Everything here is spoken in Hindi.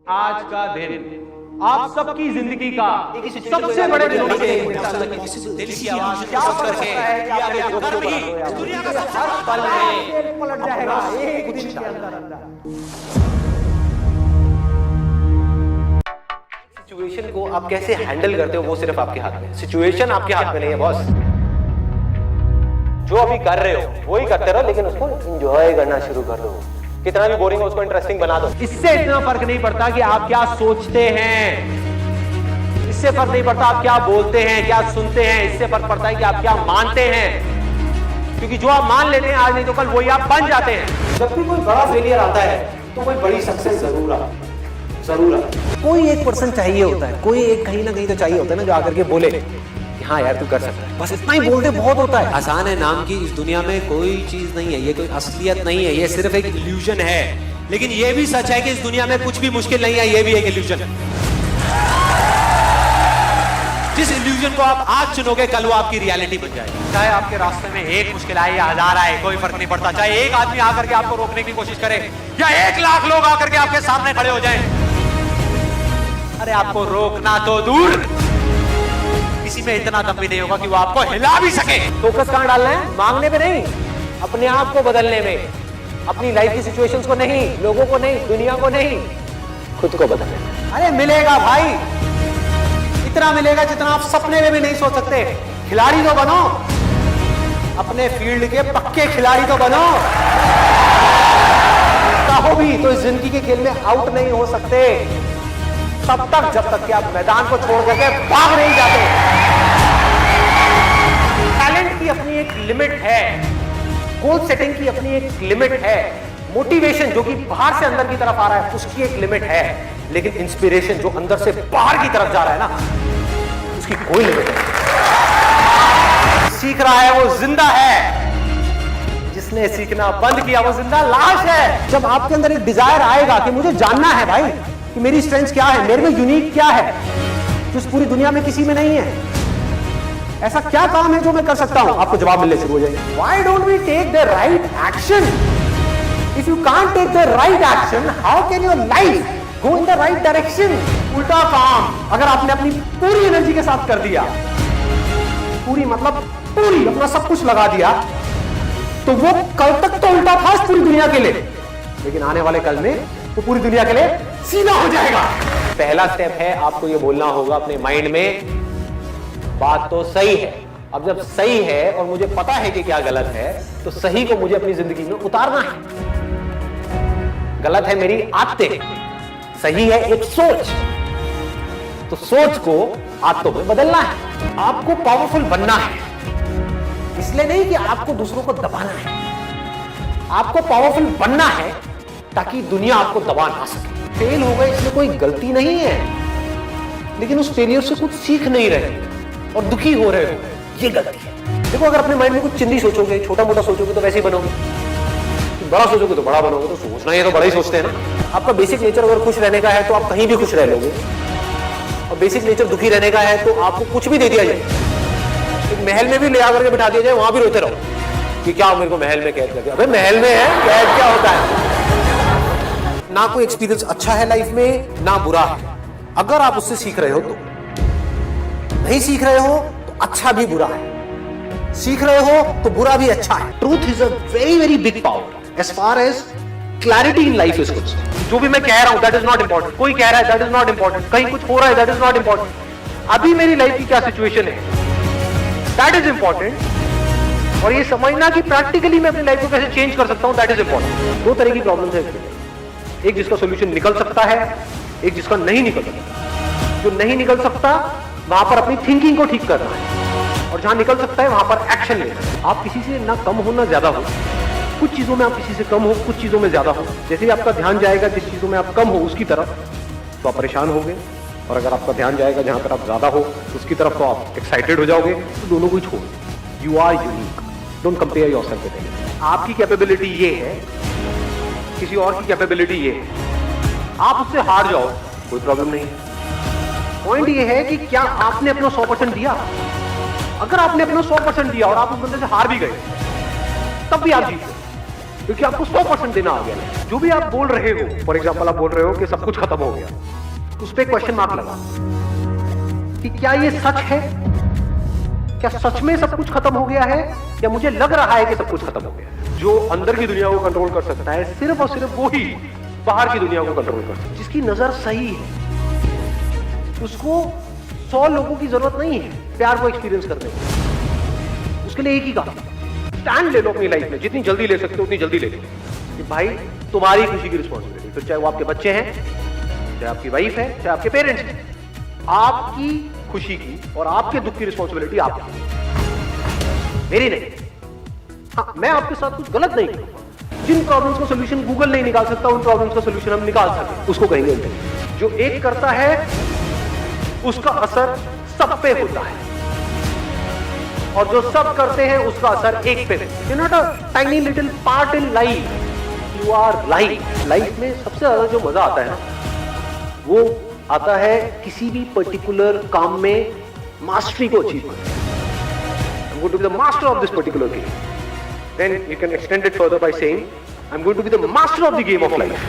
आज का दिन आप सबकी जिंदगी का सबसे बड़े दिनों में से दिल की आवाज क्या करके दुनिया का हर पल में पलट जाएगा एक दिन के अंदर। सिचुएशन को आप कैसे हैंडल करते हो वो सिर्फ आपके हाथ में। सिचुएशन आपके हाथ में नहीं है बॉस। जो अभी कर रहे हो वही करते रहो, लेकिन उसको एंजॉय करना शुरू कर दो। कितना भी बोरिंग हो उसको इंटरेस्टिंग बना दो। इससे इतना फर्क नहीं पड़ता कि आप क्या सोचते हैं, इससे फर्क नहीं पड़ता आप क्या बोलते हैं, क्या सुनते हैं, इससे फर्क पड़ता है कि आप क्या मानते हैं। क्योंकि जो आप मान लेते हैं आज नहीं तो कल वही आप बन जाते हैं। जब भी कोई बड़ा फेलियर आता है तो कोई बड़ी सक्सेस जरूर आता। कोई एक पर्सन चाहिए होता है, कोई एक कहीं ना कहीं तो चाहिए होता है ना, जो आकर के बोले कि हाँ यार तू कर सकता है। बस इतना ही बोलते बहुत होता है। आसान है नाम की इस दुनिया में कोई चीज नहीं है, ये कोई असलियत नहीं है, ये सिर्फ एक इल्यूजन है। लेकिन ये भी सच है कि इस दुनिया में कुछ भी मुश्किल नहीं है, ये भी एक इल्यूजन है। जिस इल्यूजन को आप आज चुनोगे कल वो आपकी रियलिटी बन जाएगी। चाहे आपके रास्ते में एक मुश्किल आए या हजार आए, कोई फर्क नहीं पड़ता। चाहे एक आदमी आकर के आपको रोकने की कोशिश करे या 1 लाख लोग आकर के आपके सामने खड़े हो जाएं, अरे आपको रोकना तो दूर, किसी में इतना दम भी नहीं होगा कि वो आपको हिला भी सके। फोकस कहाँ डालना है? मांगने पे नहीं, अपने आप को बदलने में। अपनी लाइफ की सिचुएशंस को नहीं, लोगों को नहीं, दुनिया को नहीं, खुद को बदलने में। अरे मिलेगा भाई, इतना मिलेगा जितना आप सपने में भी नहीं सोच सकते। खिलाड़ी तो बनो, अपने फील्ड के पक्के खिलाड़ी तो बनो। चाहो भी तो इस जिंदगी के खेल में आउट नहीं हो सकते तब तक जब तक कि आप मैदान को छोड़ करके भाग नहीं जाते। टैलेंट की अपनी एक लिमिट है, गोल सेटिंग की अपनी एक लिमिट है, मोटिवेशन जो कि बाहर से अंदर की तरफ आ रहा है उसकी एक लिमिट है, लेकिन इंस्पिरेशन जो अंदर से बाहर की तरफ जा रहा है ना, उसकी कोई लिमिट नहीं। सीख रहा है वो जिंदा है, जिसने सीखना बंद किया वो जिंदा लाश है। जब आपके अंदर एक डिजायर आएगा कि मुझे जानना है भाई कि मेरी स्ट्रेंथ क्या है, मेरे में यूनिक क्या है जो इस पूरी दुनिया में किसी में नहीं है, ऐसा क्या काम है जो मैं कर सकता हूं, आपको जवाब मिलने शुरू हो जाएगा। Why don't we take the right action? If you can't take the right action, how can your life go in the right direction? उल्टा काम अगर आपने अपनी पूरी एनर्जी के साथ कर दिया, पूरी मतलब पूरी अपना सब कुछ लगा दिया, तो वो कल तक तो उल्टा था इस पूरी दुनिया के लिए, लेकिन आने वाले कल में वो पूरी दुनिया के लिए सीधा हो जाएगा। पहला स्टेप है आपको ये बोलना होगा अपने माइंड में, बात तो सही है। अब जब सही है और मुझे पता है कि क्या गलत है, तो सही को मुझे अपनी जिंदगी में उतारना है। गलत है मेरी आदतें, सही है एक सोच, तो सोच को आदतों में बदलना है। आपको पावरफुल बनना है, इसलिए नहीं कि आपको दूसरों को दबाना है। आपको पावरफुल बनना है ताकि दुनिया आपको दबा ना सके। फेल हो गए इसमें कोई गलती नहीं है, लेकिन उस फेलियर से कुछ सीख नहीं रहे और दुखी हो रहे हो, ये गलती है। देखो अगर अपने माइंड में कुछ चिंदी सोचोगे, छोटा मोटा सोचोगे तो वैसे ही बनोगे, बड़ा सोचोगे तो बड़ा बनोगे। तो सोचना है तो बड़ा ही सोचते हैं ना। आपका बेसिक नेचर अगर खुश रहने का है तो आप कहीं भी खुश रह लोगे, और बेसिक नेचर दुखी रहने का है तो आपको कुछ भी दे दिया जाए, एक महल में भी ले आकर के बिठा दिया जाए, वहां भी रोते रहो कि क्या मेरे को महल में कैद कर दिया। अबे महल में है, कैद क्या होता है? ना कोई एक्सपीरियंस अच्छा है लाइफ में, ना बुरा है। अगर आप उससे सीख रहे हो तो, नहीं सीख रहे हो तो अच्छा भी बुरा है, सीख रहे हो तो बुरा भी अच्छा है। Truth is a very very big power as far as clarity in life is concerned. जो भी मैं कह रहा हूं दैट इज नॉट इंपॉर्टेंट, कोई कह रहा है दैट इज नॉट इंपॉर्टेंट, कहीं कुछ हो रहा है दैट इज नॉट इंपॉर्टेंट। अभी मेरी लाइफ की क्या सिचुएशन है दैट इज इंपॉर्टेंट, और ये समझना कि प्रैक्टिकली मैं अपनी लाइफ को कैसे चेंज कर सकता हूं दैट इज इंपॉर्टेंट। दो तरह की प्रॉब्लम्स है, एक जिसका सॉल्यूशन निकल सकता है, एक जिसका नहीं निकल सकता। जो नहीं निकल सकता वहां पर अपनी थिंकिंग को ठीक करना है, और जहां निकल सकता है वहां पर एक्शन लेना है। आप किसी से ना कम हो ना ज्यादा हो, कुछ चीजों में आप किसी से कम हो, कुछ चीजों में ज्यादा हो। जैसे ही आपका ध्यान जाएगा जिस चीजों में आप कम हो उसकी तरफ तो आप परेशान होंगे, और अगर आपका ध्यान जाएगा जहां पर आप ज्यादा हो उसकी तरफ तो आप एक्साइटेड हो जाओगे। तो दोनों को ही छोड़, you are unique, don't compare yourself with anyone. आपकी कैपेबिलिटी ये है, किसी और की कैपेबिलिटी ये है, आप उससे हार जाओ कोई प्रॉब्लम नहीं है। पॉइंट ये है कि क्या आपने अपना 100% दिया। अगर आपने अपना 100% दिया और आप उस बंदे से हार भी गए तब भी आप जीते, क्योंकि आपको 100% देना आ गया। जो भी आप बोल रहे हो, फॉर एग्जाम्पल आप बोल रहे हो कि सब कुछ खत्म हो गया, उस पर क्वेश्चन मार्क लगा कि क्या ये सच है? क्या सच में सब कुछ खत्म हो गया है, या मुझे लग रहा है कि सब कुछ खत्म हो गया है? जो अंदर की दुनिया को कंट्रोल कर सकता है सिर्फ और सिर्फ वो ही बाहर की दुनिया को कंट्रोल कर सकता है। जिसकी नजर सही है उसको 100 लोगों की जरूरत नहीं है प्यार को एक्सपीरियंस करने की। उसके लिए एक ही काम, स्टैंड ले लो अपनी लाइफ में, जितनी जल्दी ले सकते हो उतनी जल्दी ले लो कि भाई तुम्हारी खुशी की रिस्पॉन्सिबिलिटी, फिर चाहे वो आपके बच्चे हैं, चाहे आपकी वाइफ है, चाहे आपके पेरेंट्स हैं, आपकी खुशी की और आपके दुख की रिस्पॉन्सिबिलिटी आपकी, मेरी नहीं। हाँ, मैं आपके साथ कुछ गलत नहीं करूंगा। जिन प्रॉब्लम्स का सोल्यूशन गूगल नहीं निकाल सकता, उन प्रॉब्लम्स का सोल्यूशन हम निकाल सकते, उसको कहेंगे इंटेलिजेंस। जो एक करता है उसका असर सब पे होता है, और जो सब करते हैं उसका असर एक पे। You not a tiny little part in life, you our life. Life में सबसे ज्यादा जो मजा आता है ना, वो आता है किसी भी पर्टिकुलर काम में मास्टरी को अचीव करना। I'm going to be the master of this particular game. Then you can extend it further by saying, I'm going to be the master of the game of life.